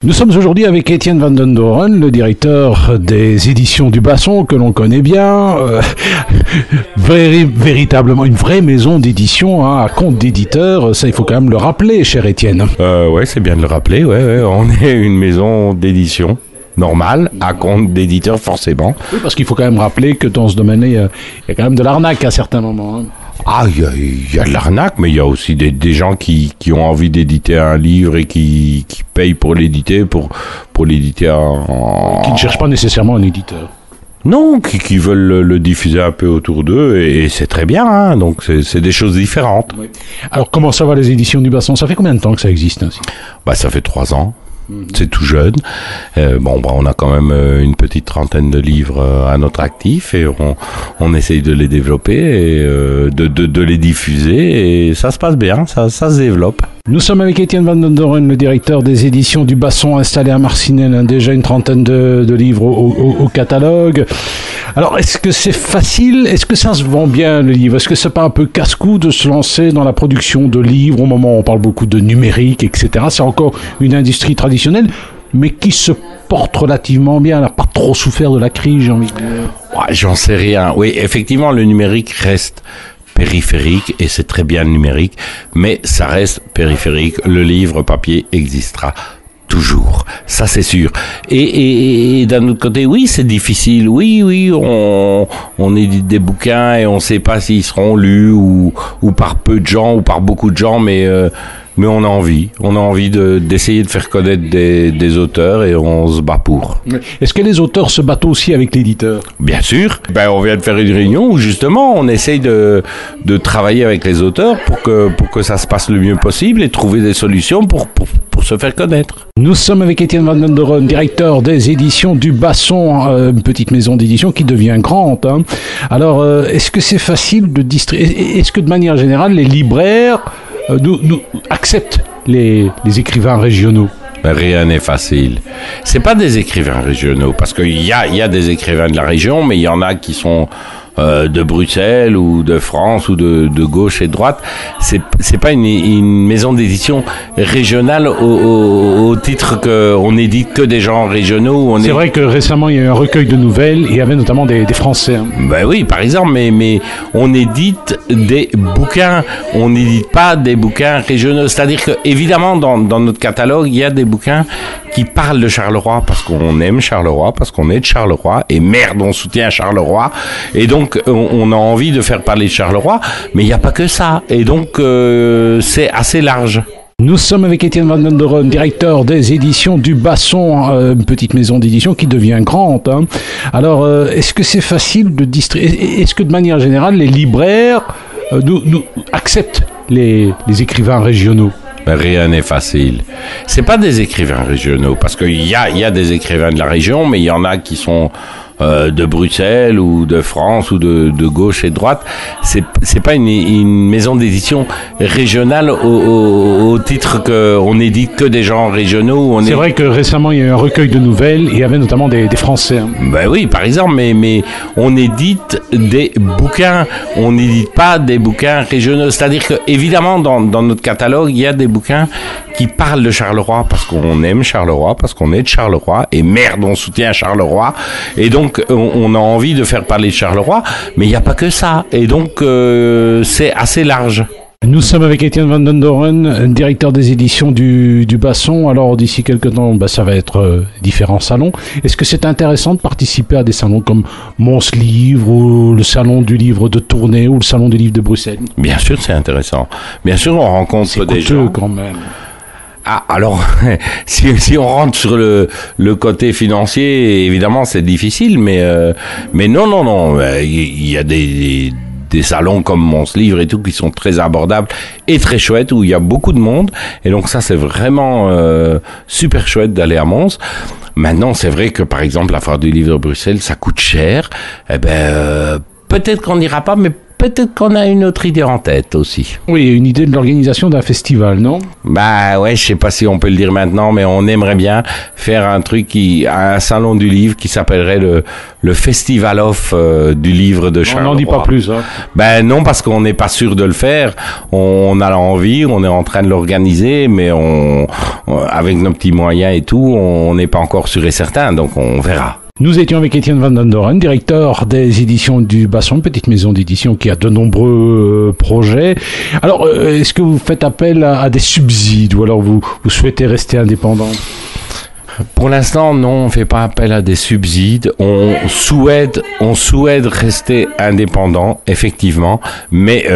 Nous sommes aujourd'hui avec Étienne Van den Doren, le directeur des éditions du Basson, que l'on connaît bien. Véritablement une vraie maison d'édition, à compte d'éditeur. Ça, il faut quand même le rappeler, cher Étienne. Ouais, c'est bien de le rappeler. Ouais. On est une maison d'édition normale, à compte d'éditeur forcément. Oui, parce qu'il faut quand même rappeler que dans ce domaine-là, il y a quand même de l'arnaque à certains moments. Ah, il y a de l'arnaque, mais il y a aussi des gens qui ont envie d'éditer un livre et qui payent pour l'éditer, pour l'éditer Qui ne cherchent pas nécessairement un éditeur. Non, qui veulent le diffuser un peu autour d'eux, et c'est très bien, hein, donc c'est des choses différentes. Oui. Alors, comment ça va les éditions du Basson? Ça fait combien de temps que ça existe ainsi? Ça fait 3 ans. C'est tout jeune. On a quand même une petite trentaine de livres à notre actif et on essaye de les développer et de les diffuser et ça se passe bien, ça se développe. Nous sommes avec Étienne Van den Doren, le directeur des éditions du Basson, installé à Marcinelle, déjà une trentaine de livres au catalogue. Alors, est-ce que c'est facile? Est-ce que ça se vend bien, le livre? Est-ce que c'est pas un peu casse-cou de se lancer dans la production de livres au moment où on parle beaucoup de numérique, etc. C'est encore une industrie traditionnelle, mais qui se porte relativement bien. Elle n'a pas trop souffert de la crise, j'ai envie de dire. Ouais, j'en sais rien. Oui, effectivement, le numérique reste périphérique, et c'est très bien le numérique, mais ça reste périphérique. Le livre papier existera toujours, ça c'est sûr. Et d'un autre côté, oui, c'est difficile. Oui, on édite des bouquins et on sait pas s'ils seront lus ou par peu de gens ou par beaucoup de gens, mais on a envie d'essayer de faire connaître des auteurs et on se bat pour. Est-ce que les auteurs se battent aussi avec l'éditeur? Bien sûr. On vient de faire une réunion où justement on essaye de travailler avec les auteurs pour que ça se passe le mieux possible et trouver des solutions pour se faire connaître. Nous sommes avec Étienne Van den Doren, directeur des éditions du Basson, une petite maison d'édition qui devient grande. Alors, est-ce que c'est facile de distribuer? Est-ce que de manière générale, les libraires nous acceptent les écrivains régionaux? Rien n'est facile. C'est pas des écrivains régionaux, parce qu'il y a des écrivains de la région, mais il y en a qui sont de Bruxelles ou de France ou de gauche et de droite. C'est pas une maison d'édition régionale au titre que on édite que des gens régionaux. C'est vrai que récemment il y a eu un recueil de nouvelles et il y avait notamment des Français. Oui, par exemple, mais on édite des bouquins, on n'édite pas des bouquins régionaux. C'est-à-dire que évidemment dans notre catalogue il y a des bouquins qui parlent de Charleroi parce qu'on aime Charleroi, parce qu'on est de Charleroi et merde on soutient Charleroi et donc on a envie de faire parler de Charleroi, mais il n'y a pas que ça et donc c'est assez large. Nous sommes avec Étienne Van den Doren, directeur des éditions du Basson, une petite maison d'édition qui devient grande. Alors, est-ce que c'est facile de distribuer? Est-ce que de manière générale, les libraires nous acceptent les écrivains régionaux? Rien n'est facile. C'est pas des écrivains régionaux, parce qu'il y a des écrivains de la région, mais il y en a qui sont de Bruxelles ou de France ou de gauche et de droite. C'est pas une maison d'édition régionale au titre que on édite que des gens régionaux. C'est vrai que récemment il y a eu un recueil de nouvelles et il y avait notamment des Français. Oui, par exemple, mais on édite des bouquins, on n'édite pas des bouquins régionaux. C'est-à-dire que évidemment dans notre catalogue il y a des bouquins qui parlent de Charleroi parce qu'on aime Charleroi, parce qu'on est de Charleroi et merde on soutient Charleroi et donc on a envie de faire parler de Charleroi, mais il n'y a pas que ça et donc c'est assez large. Nous sommes avec Étienne Van den Doren, directeur des éditions du Basson. Alors d'ici quelques temps, ça va être différents salons. Est-ce que c'est intéressant de participer à des salons comme Mons Livre ou le salon du livre de Tournai ou le salon du livre de Bruxelles? Bien sûr, c'est intéressant. Bien sûr, on rencontre des gens. Quand même. Ah, alors, si on rentre sur le côté financier, évidemment, c'est difficile, mais non, il y a des salons comme Mons Livre et tout qui sont très abordables et très chouettes où il y a beaucoup de monde et donc ça c'est vraiment super chouette d'aller à Mons. Maintenant c'est vrai que par exemple la foire du livre de Bruxelles ça coûte cher, peut-être qu'on n'ira pas, mais peut-être qu'on a une autre idée en tête aussi. Oui, une idée de l'organisation d'un festival, non? Bah ouais, je sais pas si on peut le dire maintenant, mais on aimerait bien faire un truc un salon du livre qui s'appellerait le Festival of du livre de Charleroi. On n'en dit pas plus, hein. Ben non, parce qu'on n'est pas sûr de le faire. On a l'envie, on est en train de l'organiser, mais avec nos petits moyens et tout, on n'est pas encore sûr et certain, donc on verra. Nous étions avec Étienne Van den Doren, directeur des éditions du Basson, petite maison d'édition qui a de nombreux projets. Alors, est-ce que vous faites appel à des subsides ou alors vous souhaitez rester indépendant? Pour l'instant, non, on fait pas appel à des subsides. On souhaite rester indépendant, effectivement, mais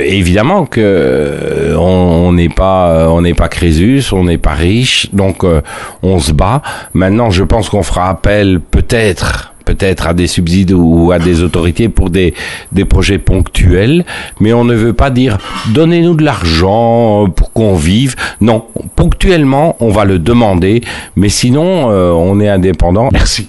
évidemment que on n'est pas Crésus, on n'est pas riche, donc on se bat. Maintenant, je pense qu'on fera appel peut-être à des subsides ou à des autorités pour des projets ponctuels, mais on ne veut pas dire donnez-nous de l'argent pour qu'on vive. Non, ponctuellement, on va le demander, mais sinon, on est indépendant. Merci.